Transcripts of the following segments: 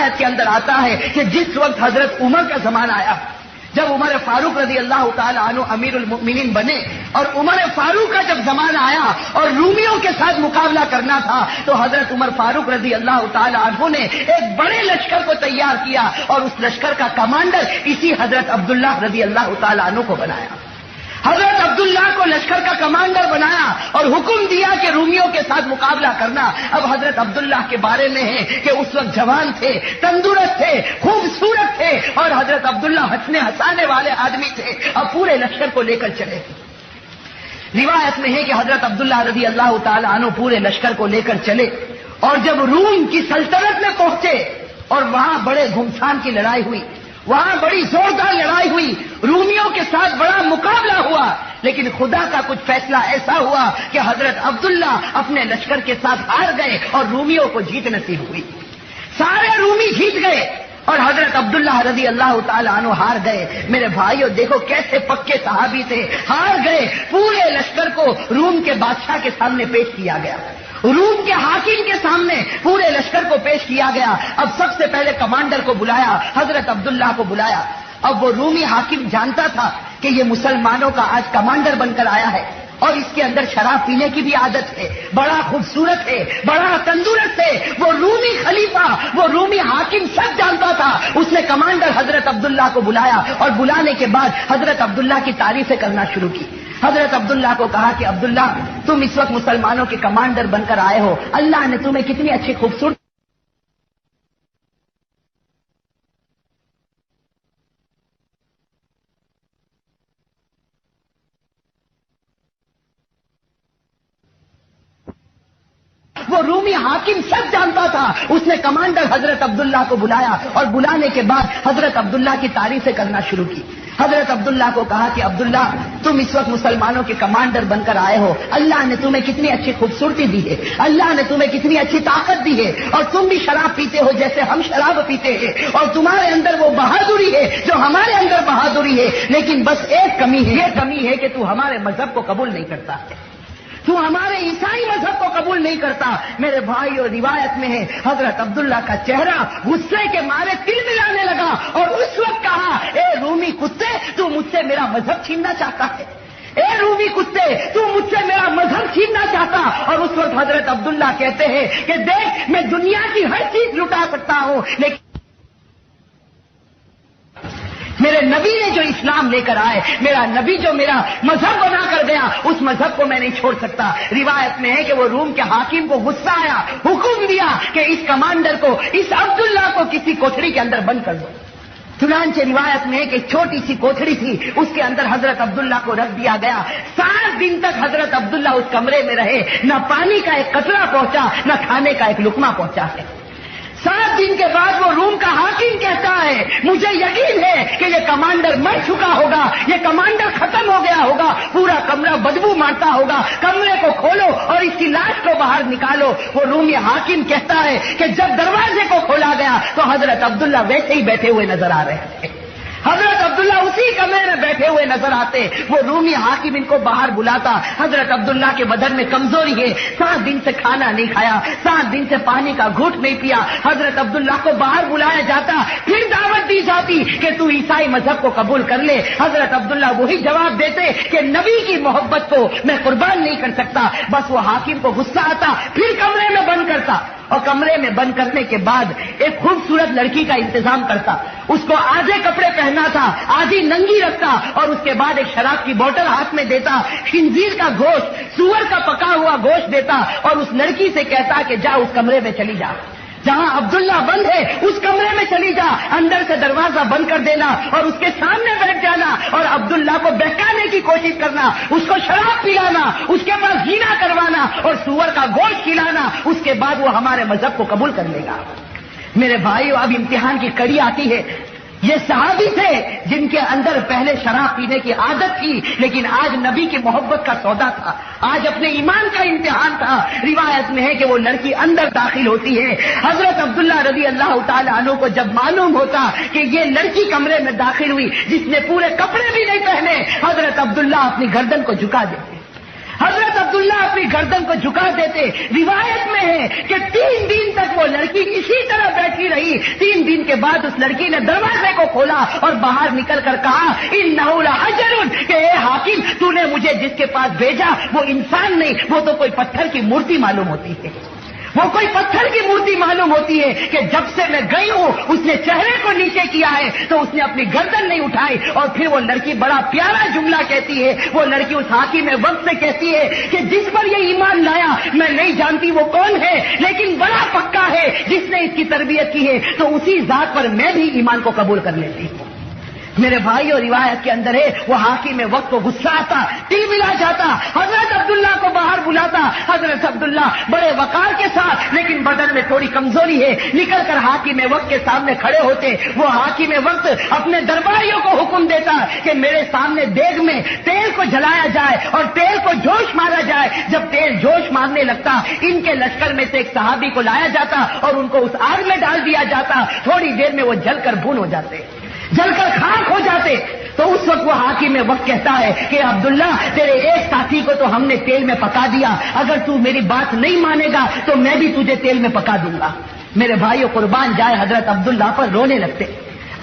روایت کے اندر آتا ہے کہ جس وقت حضرت عمر کا زمانہ آیا، جب عمر فاروق رضی اللہ تعالی عنہ امیر المؤمنین بنے اور عمر فاروق کا جب زمانہ آیا اور رومیوں کے ساتھ مقابلہ کرنا تھا، تو حضرت عمر فاروق رضی اللہ تعالی عنہ نے ایک بڑے لشکر کو تیار کیا اور اس لشکر کا کمانڈر اسی حضرت عبداللہ رضی اللہ تعالی عنہ کو بنایا۔ حضرت عبداللہ کو لشکر کا کمانڈر بنایا اور حکم دیا کہ رومیوں کے ساتھ مقابلہ کرنا۔ اب حضرت عبداللہ کے بارے میں ہے کہ اس وقت جوان تھے، تندرست تھے، خوبصورت تھے اور حضرت عبداللہ ہنسنے ہنسانے والے آدمی تھے۔ اب پورے لشکر کو لے کر چلے۔ روایت میں ہے کہ حضرت عبداللہ رضی اللہ تعالی عنہ پورے لشکر کو لے کر چلے اور جب روم کی سلطنت میں پہنچے اور وہاں بڑے گھمسان کی لڑائی ہوئی، وہاں بڑی زوردار لڑائی ہوئی، رومیوں کے ساتھ بڑا مقابلہ ہوا، لیکن خدا کا کچھ فیصلہ ایسا ہوا کہ حضرت عبداللہ اپنے لشکر کے ساتھ ہار گئے اور رومیوں کو جیت نصیب ہوئی۔ سارے رومی جیت گئے اور حضرت عبداللہ رضی اللہ تعالی عنہ ہار گئے۔ میرے بھائیوں دیکھو کیسے پکے صحابی تھے، ہار گئے۔ پورے لشکر کو روم کے بادشاہ کے سامنے پیش کیا گیا، روم کے حاکم کے سامنے پورے لشکر کو پیش کیا گیا۔ اب سب سے پہلے کمانڈر کو بلایا، حضرت عبداللہ کو بلایا۔ اب وہ رومی حاکم جانتا تھا کہ یہ مسلمانوں کا آج کمانڈر بن کر آیا ہے اور اس کے اندر شراب پینے کی بھی عادت ہے، بڑا خوبصورت ہے، بڑا تندرست ہے۔ وہ رومی خلیفہ، وہ رومی حاکم سب جانتا تھا۔ اس نے کمانڈر حضرت عبداللہ کو بلایا اور بلانے کے بعد حضرت عبداللہ کی تعریفیں کرنا شروع کی۔ حضرت عبداللہ کو کہا کہ عبداللہ تم اس وقت مسلمانوں کے کمانڈر بن کر آئے ہو، اللہ نے تمہیں کتنی اچھی خوبصورت وہ رومی حاکم سب جانتا تھا۔ اس نے کمانڈر حضرت عبداللہ کو بلایا اور بلانے کے بعد حضرت عبداللہ کی تعریفیں کرنا شروع کی۔ حضرت عبداللہ کو کہا کہ عبداللہ تم اس وقت مسلمانوں کے کمانڈر بن کر آئے ہو، اللہ نے تمہیں کتنی اچھی خوبصورتی دی ہے، اللہ نے تمہیں کتنی اچھی طاقت دی ہے، اور تم بھی شراب پیتے ہو جیسے ہم شراب پیتے ہیں، اور تمہارے اندر وہ بہادری ہے جو ہمارے اندر بہادری ہے، لیکن بس ایک کمی ہے، یہ کمی ہے کہ تو ہمارے مذہب کو قبول نہیں کرتا ہے، تو ہمارے عیسائی مذہب کو قبول نہیں کرتا۔ میرے بھائی اور روایت میں ہے حضرت عبداللہ کا چہرہ غصے کے مارے تل ملانے لگا اور اس وقت کہا اے رومی کتے تو مجھ سے میرا مذہب چھیننا چاہتا ہے، اے رومی کتے تو مجھ سے میرا مذہب چھیننا چاہتا۔ اور اس وقت حضرت عبداللہ کہتے ہیں کہ دیکھ میں دنیا کی ہر چیز لٹا سکتا ہوں، لیکن میرے نبی نے جو اسلام لے کر آئے، میرا نبی جو میرا مذہب بنا کر گیا، اس مذہب کو میں نہیں چھوڑ سکتا۔ روایت میں ہے کہ وہ روم کے حاکم کو غصہ آیا، حکم دیا کہ اس کمانڈر کو، اس عبداللہ کو کسی کوٹھڑی کے اندر بند کر دو۔ چنانچہ روایت میں ہے کہ چھوٹی سی کوٹھڑی تھی، اس کے اندر حضرت عبداللہ کو رکھ دیا گیا۔ 7 دن تک حضرت عبداللہ اس کمرے میں رہے، نہ پانی کا ایک قطرہ پہنچا، نہ کھانے کا ایک لقمہ پہنچا ہے۔ 7 دن کے بعد وہ روم کا حاکم کہتا ہے مجھے یقین ہے کہ یہ کمانڈر مر چکا ہوگا، یہ کمانڈر ختم ہو گیا ہوگا، پورا کمرہ بدبو مارتا ہوگا، کمرے کو کھولو اور اس کی لاش کو باہر نکالو۔ وہ رومی حاکم کہتا ہے کہ جب دروازے کو کھولا گیا تو حضرت عبداللہ ویسے ہی بیٹھے ہوئے نظر آ رہے تھے، حضرت عبداللہ اسی کمرے میں بیٹھے ہوئے نظر آتے۔ وہ رومی حاکم ان کو باہر بلاتا، حضرت عبداللہ کے بدن میں کمزوری ہے، 7 دن سے کھانا نہیں کھایا، 7 دن سے پانی کا گھونٹ نہیں پیا۔ حضرت عبداللہ کو باہر بلایا جاتا، پھر دعوت دی جاتی کہ تو عیسائی مذہب کو قبول کر لے۔ حضرت عبداللہ وہی جواب دیتے کہ نبی کی محبت کو میں قربان نہیں کر سکتا۔ بس وہ حاکم کو غصہ آتا، پھر کمرے میں بند کرتا اور کمرے میں بند کرنے کے بعد ایک خوبصورت لڑکی کا انتظام کرتا، اس کو آدھے کپڑے پہنا تھا، آدھی ننگی رکھتا، اور اس کے بعد ایک شراب کی بوتل ہاتھ میں دیتا، خنزیر کا گوشت، سور کا پکا ہوا گوشت دیتا اور اس لڑکی سے کہتا کہ جا اس کمرے میں چلی جا، جہاں عبداللہ بند ہے اس کمرے میں چلی جا، اندر سے دروازہ بند کر دینا اور اس کے سامنے بیٹھ جانا اور عبداللہ کو بہکانے کی کوشش کرنا، اس کو شراب پلانا، اس کے پاس زنا کروانا اور سور کا گوشت کھلانا، اس کے بعد وہ ہمارے مذہب کو قبول کر لے گا۔ میرے بھائیو اب امتحان کی کڑی آتی ہے۔ یہ صحابی تھے جن کے اندر پہلے شراب پینے کی عادت تھی، لیکن آج نبی کی محبت کا سودا تھا، آج اپنے ایمان کا امتحان تھا۔ روایت میں ہے کہ وہ لڑکی اندر داخل ہوتی ہے، حضرت عبداللہ رضی اللہ تعالی عنہ کو جب معلوم ہوتا کہ یہ لڑکی کمرے میں داخل ہوئی جس نے پورے کپڑے بھی نہیں پہنے، حضرت عبداللہ اپنی گردن کو جھکا دیتے، حضرت عبداللہ اپنی گردن کو جھکا دیتے۔ روایت میں ہے کہ 3 دن تک وہ لڑکی اسی طرح بیٹھی رہی، 3 کے بعد اس لڑکی نے دروازے کو کھولا اور باہر نکل کر کہا انہ لحجر، کہ اے حاکم تو نے مجھے جس کے پاس بھیجا وہ انسان نہیں، وہ تو کوئی پتھر کی مورتی معلوم ہوتی ہے، وہ کوئی پتھر کی مورتی معلوم ہوتی ہے کہ جب سے میں گئی ہوں اس نے چہرے کو نیچے کیا ہے تو اس نے اپنی گردن نہیں اٹھائی۔ اور پھر وہ لڑکی بڑا پیارا جملہ کہتی ہے، وہ لڑکی اس حاکم وقت سے کہتی ہے کہ جس پر یہ ایمان لایا میں نہیں جانتی وہ کون ہے، لیکن بڑا پکا ہے جس نے اس کی تربیت کی ہے، تو اسی ذات پر میں بھی ایمان کو قبول کر لیتی ہوں۔ میرے بھائی اور روایت کے اندر ہے وہ حاکم وقت کو غصہ آتا، تل ملا جاتا، حضرت عبداللہ کو باہر بلاتا، حضرت عبداللہ بڑے وقار کے ساتھ لیکن بدن میں تھوڑی کمزوری ہے نکل کر حاکم وقت کے سامنے کھڑے ہوتے۔ وہ حاکم وقت اپنے درباریوں کو حکم دیتا کہ میرے سامنے دیگ میں تیل کو جلایا جائے اور تیل کو جوش مارا جائے۔ جب تیل جوش مارنے لگتا ان کے لشکر میں سے ایک صحابی کو لایا جاتا اور ان کو اس آگ میں ڈال دیا جاتا، تھوڑی دیر میں وہ جل کر بھون ہو جاتے، جل کر خاک ہو جاتے۔ تو اس وقت وہ حاکم وقت کہتا ہے کہ عبداللہ تیرے ایک ساتھی کو تو ہم نے تیل میں پکا دیا، اگر تو میری بات نہیں مانے گا تو میں بھی تجھے تیل میں پکا دوں گا۔ میرے بھائیو قربان جائے حضرت عبداللہ پر رونے لگتے،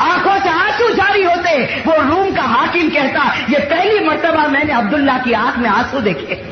آنکھوں سے آنسو جاری ہوتے۔ وہ روم کا حاکم کہتا یہ پہلی مرتبہ میں نے عبداللہ کی آنکھ میں آنسو دیکھے۔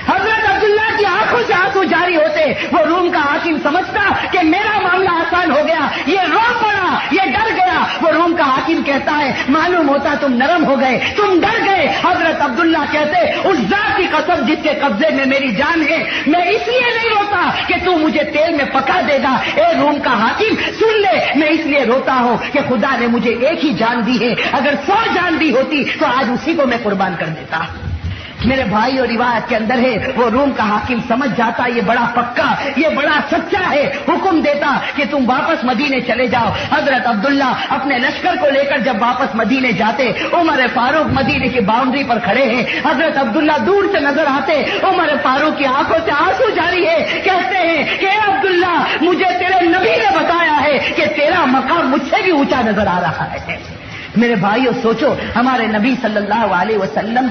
حضرت عبداللہ کی آنکھوں سے آنسو جاری ہوتے۔ وہ روم کا حاکم سمجھتا کہ میرا معاملہ آسان ہو گیا، یہ رو پڑا، یہ ڈر گیا۔ وہ روم کا حاکم کہتا ہے معلوم ہوتا تم نرم ہو گئے، تم ڈر گئے۔ حضرت عبداللہ کہتے اس ذات کی قسم جس کے قبضے میں میری جان ہے میں اس لیے نہیں روتا کہ تو مجھے تیل میں پکا دے گا۔ اے روم کا حاکم سن لے، میں اس لیے روتا ہوں کہ خدا نے مجھے ایک ہی جان دی ہے، اگر 100 جان دی ہوتی تو آج اسی کو میں قربان کر دیتا۔ میرے بھائی اور روایت کے اندر ہے وہ روم کا حاکم سمجھ جاتا یہ بڑا پکا، یہ بڑا سچا ہے، حکم دیتا کہ تم واپس مدینے چلے جاؤ۔ حضرت عبداللہ اپنے لشکر کو لے کر جب واپس مدینے جاتے، عمر فاروق مدینے کی باؤنڈری پر کھڑے ہیں، حضرت عبداللہ دور سے نظر آتے، عمر فاروق کی آنکھوں سے آنسو جاری ہے، کہتے ہیں کہ اے عبداللہ مجھے تیرے نبی نے بتایا ہے کہ تیرا مقام مجھ سے بھی اونچا نظر آ رہا ہے۔ میرے بھائیو سوچو ہمارے نبی صلی اللہ علیہ وسلم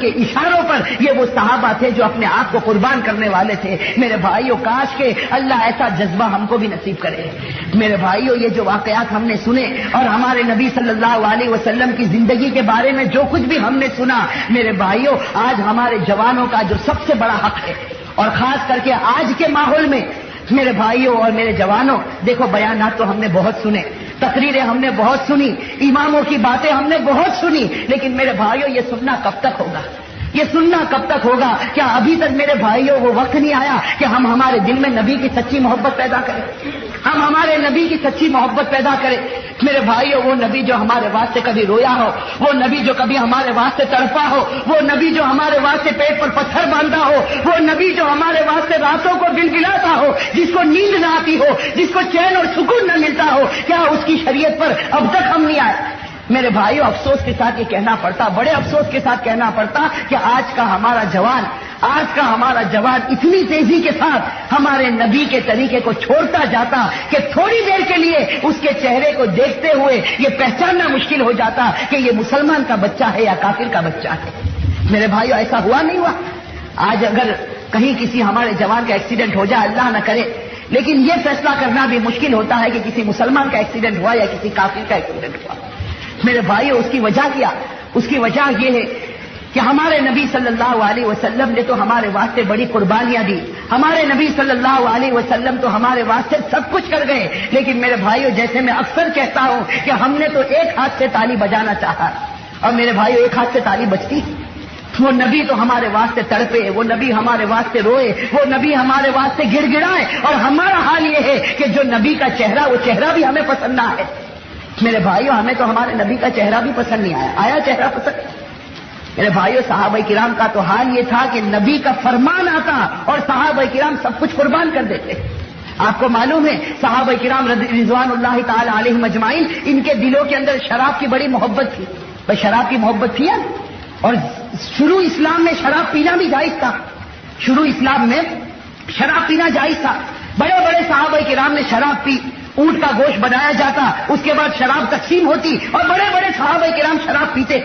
کے اشاروں پر یہ وہ صحابہ تھے جو اپنے آپ کو قربان کرنے والے تھے۔ میرے بھائیو کاش کہ اللہ ایسا جذبہ ہم کو بھی نصیب کرے۔ میرے بھائیو یہ جو واقعات ہم نے سنے اور ہمارے نبی صلی اللہ علیہ وسلم کی زندگی کے بارے میں جو کچھ بھی ہم نے سنا، میرے بھائیو آج ہمارے جوانوں کا جو سب سے بڑا حق ہے، اور خاص کر کے آج کے ماحول میں میرے بھائیوں اور میرے جوانوں، دیکھو بیانات تو ہم نے بہت سنے، تقریریں ہم نے بہت سنی، اماموں کی باتیں ہم نے بہت سنی، لیکن میرے بھائیوں یہ سننا کب تک ہوگا؟ یہ سننا کب تک ہوگا؟ کیا ابھی تک میرے بھائیوں وہ وقت نہیں آیا کہ ہم ہمارے دل میں نبی کی سچی محبت پیدا کریں، ہم ہمارے نبی کی سچی محبت پیدا کریں؟ میرے بھائیوں وہ نبی جو ہمارے واسطے کبھی رویا ہو، وہ نبی جو کبھی ہمارے واسطے تڑپا ہو، وہ نبی جو ہمارے واسطے پیٹ پر پتھر باندھا ہو، وہ نبی جو ہمارے واسطے راتوں کو گلگلاتا ہو، جس کو نیند نہ آتی ہو، جس کو چین اور سکون نہ ملتا ہو، کیا اس کی شریعت پر اب تک ہم نہیں آئے؟ میرے بھائیوں افسوس کے ساتھ یہ کہنا پڑتا، بڑے افسوس کے ساتھ کہنا پڑتا کہ آج کا ہمارا جوان اتنی تیزی کے ساتھ ہمارے نبی کے طریقے کو چھوڑتا جاتا کہ تھوڑی دیر کے لیے اس کے چہرے کو دیکھتے ہوئے یہ پہچاننا مشکل ہو جاتا کہ یہ مسلمان کا بچہ ہے یا کافر کا بچہ ہے۔ میرے بھائیوں ایسا ہوا نہیں ہوا؟ آج اگر کہیں کسی ہمارے جوان کا ایکسیڈنٹ ہو جائے، اللہ نہ کرے، لیکن یہ فیصلہ کرنا بھی مشکل ہوتا ہے کہ کسی مسلمان کا ایکسیڈنٹ ہوا یا کسی کافر کا ایکسیڈنٹ ہوا۔ میرے بھائیو اس کی وجہ کیا؟ اس کی وجہ یہ ہے کہ ہمارے نبی صلی اللہ علیہ وسلم نے تو ہمارے واسطے بڑی قربانیاں دی، ہمارے نبی صلی اللہ علیہ وسلم تو ہمارے واسطے سب کچھ کر گئے، لیکن میرے بھائیو جیسے میں اکثر کہتا ہوں کہ ہم نے تو ایک ہاتھ سے تالی بجانا چاہا، اور میرے بھائیو ایک ہاتھ سے تالی بجتی؟ وہ نبی تو ہمارے واسطے تڑپے، وہ نبی ہمارے واسطے روئے، وہ نبی ہمارے واسطے گڑ گڑائے، اور ہمارا حال یہ ہے کہ جو نبی کا چہرہ وہ چہرہ بھی ہمیں پسند نہ ہے۔ میرے بھائیوں ہمیں تو ہمارے نبی کا چہرہ بھی پسند نہیں آیا چہرہ پسند؟ میرے بھائیوں صحابہ کرام کا تو حال یہ تھا کہ نبی کا فرمان آتا اور صحابہ کرام سب کچھ قربان کر دیتے۔ آپ کو معلوم ہے صحابہ کرام رضوان اللہ تعالی علیہم اجمعین ان کے دلوں کے اندر شراب کی بڑی محبت تھی، بھائی شراب کی محبت تھی، اور شروع اسلام میں شراب پینا بھی جائز تھا، شروع اسلام میں شراب پینا جائز تھا، بڑے بڑے صحابہ کرام نے شراب پی، اونٹ کا گوشت بنایا جاتا، اس کے بعد شراب تقسیم ہوتی اور بڑے بڑے صحابہ کرام شراب پیتے۔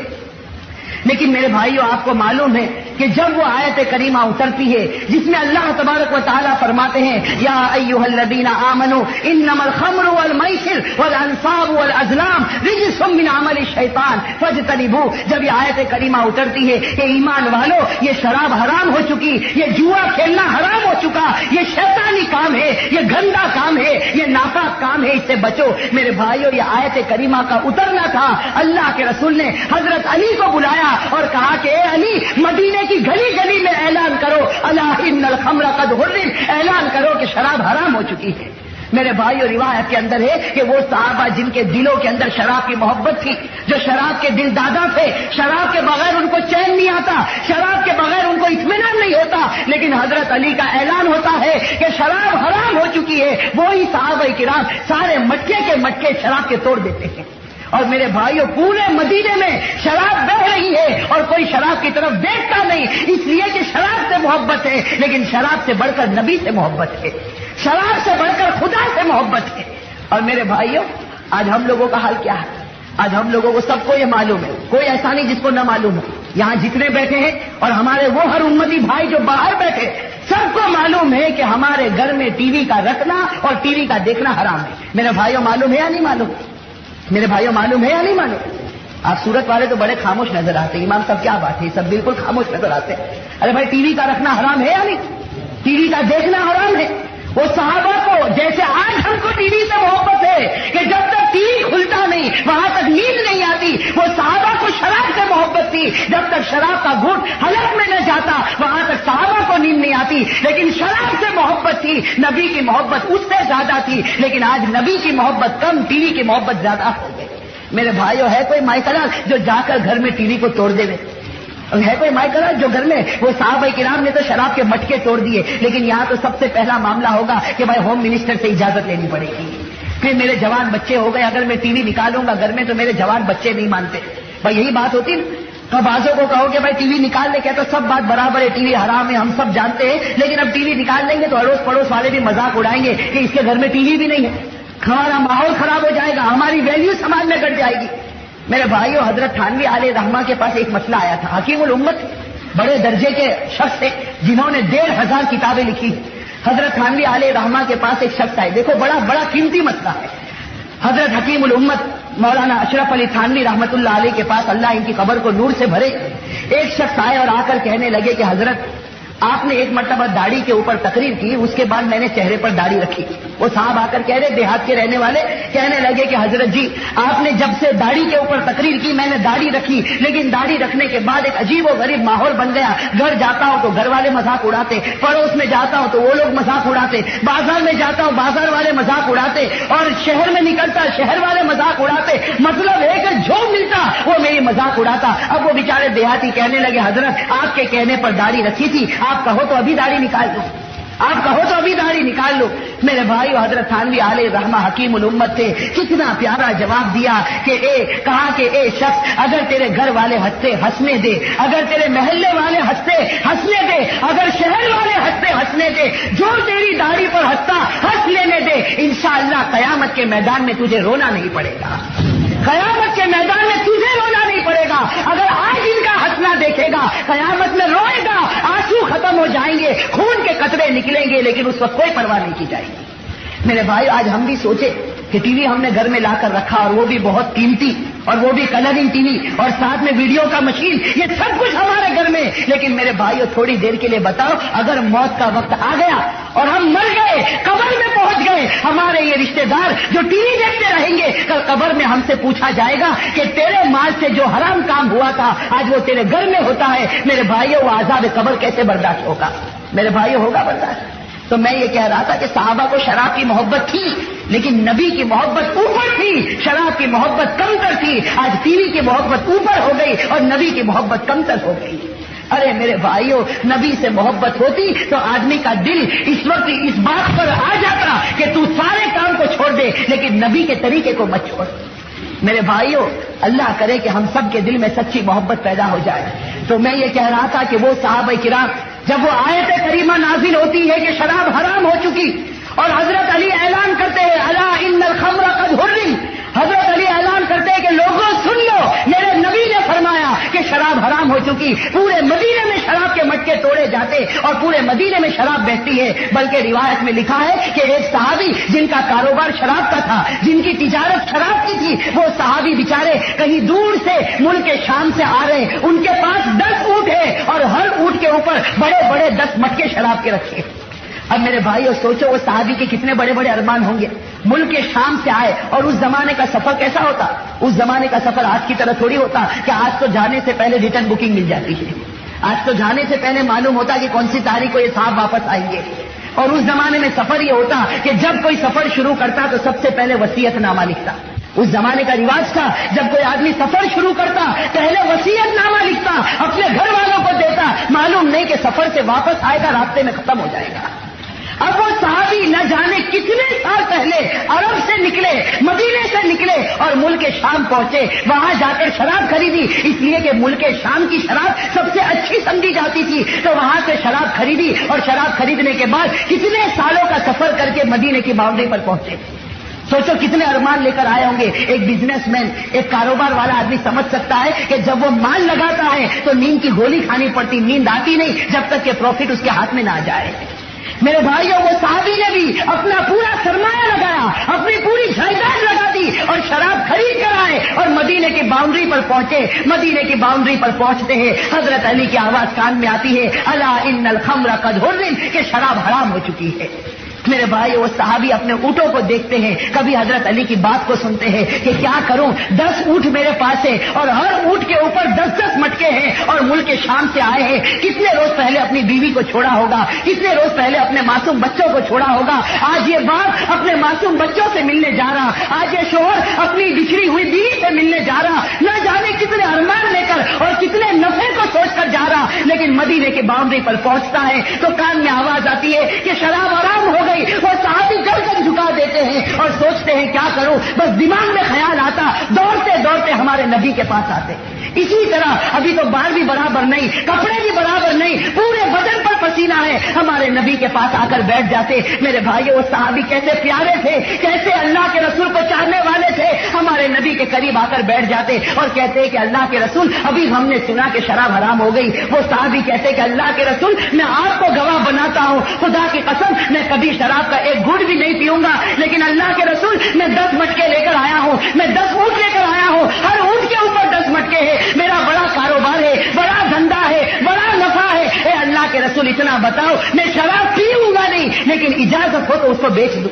لیکن میرے بھائیوں آپ کو معلوم ہے کہ جب وہ آیت کریمہ اترتی ہے جس میں اللہ تبارک و تعالیٰ فرماتے ہیں یا ایھا الذین آمنوا انما الخمر والمیسر والانصاب والازلام رجس من عمل الشیطان فاجتنبوہ، جب یہ آیت کریمہ اترتی ہے کہ ایمان والو یہ شراب حرام ہو چکی، یہ جوا کھیلنا حرام ہو چکا، یہ شیطانی کام ہے، یہ گندا کام ہے، یہ ناپاک کام ہے، اس سے بچو۔ میرے بھائیوں یہ آیت کریمہ کا اترنا تھا، اللہ کے رسول نے حضرت علی کو بلایا اور کہا کہ اے علی مدینے کی گلی گلی میں اعلان کرو الا ان الخمر قد حرم، اعلان کرو کہ شراب حرام ہو چکی ہے۔ میرے بھائیوں روایت کے اندر ہے کہ وہ صحابہ جن کے دلوں کے اندر شراب کی محبت تھی، جو شراب کے دل دادا تھے، شراب کے بغیر ان کو چین نہیں آتا، شراب کے بغیر ان کو اطمینان نہیں ہوتا، لیکن حضرت علی کا اعلان ہوتا ہے کہ شراب حرام ہو چکی ہے، وہی صحابہ کرام سارے مٹکے کے مٹکے شراب کے توڑ دیتے ہیں۔ اور میرے بھائیوں پورے مدینے میں شراب بہ رہی ہے اور کوئی شراب کی طرف دیکھتا نہیں، اس لیے کہ شراب سے محبت ہے، لیکن شراب سے بڑھ کر نبی سے محبت ہے، شراب سے بڑھ کر خدا سے محبت ہے۔ اور میرے بھائیوں آج ہم لوگوں کا حال کیا ہے؟ آج ہم لوگوں کو سب کو یہ معلوم ہے، کوئی ایسا نہیں جس کو نہ معلوم ہو، یہاں جتنے بیٹھے ہیں اور ہمارے وہ ہر امتی بھائی جو باہر بیٹھے سب کو معلوم ہے کہ ہمارے گھر میں ٹی وی کا رکھنا اور ٹی وی کا دیکھنا حرام ہے۔ میرے بھائیوں معلوم ہے یا نہیں معلوم؟ میرے بھائیوں معلوم ہے یا نہیں معلوم؟ آپ سورت والے تو بڑے خاموش نظر آتے ہیں، امام صاحب کیا بات ہے، سب بالکل خاموش نظر آتے ہیں۔ ارے بھائی ٹی وی کا رکھنا حرام ہے یا نہیں؟ ٹی وی کا دیکھنا حرام ہے۔ وہ صحابہ کو جیسے آج ہم کو ٹی وی سے محبت ہے کہ جب تک ٹی وی کھلتا نہیں وہاں تک نیند نہیں آتی، وہ صحابہ کو شراب سے محبت تھی، جب تک شراب کا گھونٹ حلق میں نہ جاتا وہاں تک صحابہ کو نیند نہیں آتی، لیکن شراب سے محبت تھی، نبی کی محبت اس سے زیادہ تھی، لیکن آج نبی کی محبت کم، ٹی وی کی محبت زیادہ ہو گئی۔ میرے بھائیوں ہے کوئی مائکرا جو جا کر گھر میں ٹی وی کو توڑ دے؟ ہے کوئی مائکرا جو گھر میں وہ صحابہ کرام نے تو شراب کے مٹکے توڑ دیے، لیکن یہاں تو سب سے پہلا معاملہ ہوگا کہ بھائی ہوم منسٹر سے اجازت لینی پڑے گی، پھر میرے جوان بچے ہو گئے، اگر میں ٹی وی نکالوں گا گھر میں تو میرے جوان بچے نہیں مانتے، بھائی یہی بات ہوتی نا۔ تو بازوں کو کہو کہ بھائی ٹی وی نکال لے، کیا تو سب بات برابر ہے، ٹی وی حرام ہے ہم سب جانتے ہیں، لیکن اب ٹی وی نکال لیں گے تو اڑوس پڑوس والے بھی مذاق اڑائیں گے کہ اس کے گھر میں ٹی وی بھی نہیں ہے، ہمارا ماحول خراب ہو جائے گا، ہماری ویلیو سماج میں گٹ جائے گی۔ میرے بھائیوں حضرت تھانوی علیہ رحمہ کے پاس ایک مسئلہ آیا تھا، حکیم الامت بڑے درجے کے شخص تھے جنہوں نے 1500 کتابیں لکھی۔ حضرت تھانوی علیہ رحمہ کے پاس ایک شخص آئے، دیکھو بڑا قیمتی مسئلہ ہے۔ حضرت حکیم الامت مولانا اشرف علی تھانوی رحمۃ اللہ علیہ کے پاس، اللہ ان کی قبر کو نور سے بھرے، ایک شخص آئے اور آ کر کہنے لگے کہ حضرت آپ نے ایک مرتبہ داڑھی کے اوپر تقریر کی، اس کے بعد میں نے چہرے پر داڑھی رکھی۔ وہ صاحب آ کر کہہ رہے دیہات کے رہنے والے کہنے لگے کہ حضرت جی آپ نے جب سے داڑھی کے اوپر تقریر کی میں نے داڑھی رکھی، لیکن داڑھی رکھنے کے بعد ایک عجیب و غریب ماحول بن گیا، گھر جاتا ہوں تو گھر والے مذاق اڑاتے، پڑوس میں جاتا ہوں تو وہ لوگ مذاق اڑاتے، بازار میں جاتا ہوں بازار والے مذاق اڑاتے، اور شہر میں نکلتا شہر والے مذاق اڑاتے، مطلب ہے کہ جو ملتا وہ میری مذاق اڑاتا۔ اب وہ بیچارے دیہاتی کہنے لگے حضرت آپ کے کہنے پر داڑھی رکھی تھی، آپ کہو تو ابھی داڑھی نکال لو، آپ کہو تو ابھی داڑھی نکال لو۔ میرے بھائی حضرت تھانوی علیہ رحمہ حکیم الامت تھے، کتنا پیارا جواب دیا کہ کہا کہ اے شخص اگر تیرے گھر والے ہنستے ہنسنے دے، اگر تیرے محلے والے ہنستے ہنسنے دے، اگر شہر والے ہنستے ہنسنے دے، جو تیری داڑھی پر ہنستا ہنس لینے دے، انشاءاللہ قیامت کے میدان میں تجھے رونا نہیں پڑے گا، قیامت کے میدان میں تجھے رونا نہیں پڑے گا۔ اگر آج ان کا ہنسنا دیکھے گا قیامت میں روئے گا، آنسو ختم ہو جائیں گے، خون کے قطرے نکلیں گے، لیکن اس وقت کوئی پرواہ نہیں کی جائے گی۔ میرے بھائی آج ہم بھی سوچے کہ ٹی وی ہم نے گھر میں لا کر رکھا اور وہ بھی بہت قیمتی، اور وہ بھی کلرنگ ٹی وی، اور ساتھ میں ویڈیو کا مشین، یہ سب کچھ ہمارے گھر میں، لیکن میرے بھائیوں تھوڑی دیر کے لیے بتاؤ اگر موت کا وقت آ گیا اور ہم مر گئے، قبر میں پہنچ گئے، ہمارے یہ رشتے دار جو ٹی وی دیکھتے رہیں گے، کل قبر میں ہم سے پوچھا جائے گا کہ تیرے مال سے جو حرام کام ہوا تھا آج وہ تیرے گھر میں ہوتا ہے، میرے بھائیوں وہ عذاب قبر کیسے برداشت ہوگا؟ میرے بھائیوں ہوگا برداشت؟ تو میں یہ کہہ رہا تھا کہ صحابہ کو شراب کی محبت تھی، لیکن نبی کی محبت اوپر تھی، شراب کی محبت کمتر تھی۔ آج ٹی وی کی محبت اوپر ہو گئی اور نبی کی محبت کمتر ہو گئی۔ ارے میرے بھائیوں نبی سے محبت ہوتی تو آدمی کا دل اس وقت اس بات پر آ جاتا کہ تو سارے کام کو چھوڑ دے، لیکن نبی کے طریقے کو مت چھوڑ۔ میرے بھائیوں اللہ کرے کہ ہم سب کے دل میں سچی محبت پیدا ہو جائے۔ تو میں یہ کہہ رہا تھا کہ وہ صحابہ کرام جب وہ آیت کریمہ نازل ہوتی ہے کہ شراب حرام ہو چکی اور حضرت علی اعلان کرتے ہیں الا ان الخمر قد حرم، حضرت علی اعلان کرتے ہیں کہ لوگوں سن لو میرے نبی نے فرمایا کہ شراب حرام جاتے اور پورے مدینے میں شراب بیچتی ہے. بلکہ روایت میں لکھا ہے کہ ایک صحابی جن کا کاروبار شراب کا تھا، جن کی تجارت شراب کی تھی، وہ صحابی بیچارے کہیں دور سے ملک شام سے آ رہے، ان کے پاس 10 اونٹ ہے اور ہر اونٹ کے اوپر بڑے بڑے 10 مٹکے شراب کے رکھے. اب میرے بھائیو سوچو وہ صحابی کے کتنے بڑے بڑے ارمان ہوں گے. ملک شام سے آئے اور اس زمانے کا سفر کیسا ہوتا؟ اس زمانے کا سفر آج کی طرح تھوڑی ہوتا کہ آج تو جانے سے پہلے ریٹرن بکنگ مل جاتی ہے. آج تو جانے سے پہلے معلوم ہوتا کہ کون سی تاریخ کو یہ صاحب واپس آئیں گے. اور اس زمانے میں سفر یہ ہوتا کہ جب کوئی سفر شروع کرتا تو سب سے پہلے وصیت نامہ لکھتا. اس زمانے کا رواج تھا جب کوئی آدمی سفر شروع کرتا پہلے وصیت نامہ لکھتا، اپنے گھر والوں کو دیتا. معلوم نہیں کہ سفر سے واپس آئے گا، راستے میں ختم ہو جائے گا. اب وہ صحابی نہ جانے کتنے سال پہلے عرب سے نکلے، مدینے سے نکلے اور ملک شام پہنچے. وہاں جا کر شراب خریدی، اس لیے کہ ملک شام کی شراب سب سے اچھی سمجھی جاتی تھی. تو وہاں سے شراب خریدی اور شراب خریدنے کے بعد کتنے سالوں کا سفر کر کے مدینے کی باؤنڈری پر پہنچے. سوچو کتنے ارمان لے کر آئے ہوں گے. ایک بزنس مین، ایک کاروبار والا آدمی سمجھ سکتا ہے کہ جب وہ مال لگاتا ہے تو نیند کی گولی کھانی پڑتی، نیند آتی نہیں جب تک کہ پروفٹ اس کے ہاتھ میں نہ آ جائے. میرے بھائیوں وہ صحابی نے بھی اپنا پورا سرمایہ لگایا، اپنی پوری جائیداد لگا دی اور شراب خرید کر آئے اور مدینے کی باؤنڈری پر پہنچے. مدینے کی باؤنڈری پر پہنچتے ہیں حضرت علی کی آواز کان میں آتی ہے، الا ان الخمر قد حرم، کہ شراب حرام ہو چکی ہے. میرے بھائی وہ صحابی اپنے اونٹوں کو دیکھتے ہیں، کبھی حضرت علی کی بات کو سنتے ہیں کہ کیا کروں، 10 اونٹ میرے پاس ہے اور ہر اونٹ کے اوپر 10 مٹکے ہیں اور ملک شام سے آئے ہیں. کتنے روز پہلے اپنی بیوی کو چھوڑا ہوگا، کتنے روز پہلے اپنے معصوم بچوں کو چھوڑا ہوگا. آج یہ باپ اپنے معصوم بچوں سے ملنے جا رہا، آج یہ شوہر اپنی بچھڑی ہوئی بیوی سے ملنے جا رہا، نہ جانے کتنے ارمان لے کر اور کتنے نفع کو سوچ کر جا رہا. لیکن مدینے کی باؤنڈری پر پہنچتا ہے تو کان میں آواز آتی ہے کہ شراب حرام ہو گئی. وہ صحابی گردن جھکا دیتے ہیں اور سوچتے ہیں کیا کروں. بس دماغ میں خیال آتا، دوڑتے دوڑتے ہمارے نبی کے پاس آتے. اسی طرح ابھی تو بال بھی برابر نہیں، کپڑے بھی برابر نہیں، پورے بدن پر پسینہ ہے، ہمارے نبی کے پاس آ کر بیٹھ جاتے. میرے بھائیو وہ صحابی کیسے پیارے تھے، کیسے اللہ کے رسول کو چاہنے والے تھے. ہمارے نبی کے قریب آ کر بیٹھ جاتے اور کہتے کہ اللہ کے رسول ابھی ہم نے سنا کہ شراب حرام ہو گئی. وہ صحابی کہتے کہ اللہ کے رسول میں آپ کو گواہ بناتا ہوں، خدا کی قسم میں کبھی شراب کا ایک گھٹ بھی نہیں پیوں گا. لیکن اللہ کے رسول میں 10 مٹکے لے کر آیا ہوں، میں 10 اونٹ لے کر آیا ہوں، ہر اونٹ کے اوپر 10 مٹکے ہیں. میرا بڑا کاروبار ہے، بڑا دھندا ہے، بڑا نفع ہے. اے اللہ کے رسول اتنا بتاؤ، میں شراب پیوں گا نہیں، لیکن اجازت ہو تو اس کو بیچ دوں،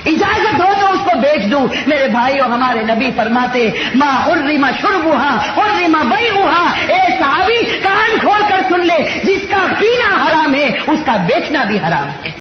اجازت ہو تو اس کو بیچ دوں. میرے بھائیو ہمارے نبی فرماتے ما حرم شربها حرم بیعها. اے صحابی کان کھول کر سن لے، جس کا پینا حرام ہے اس کا بیچنا بھی حرام ہے.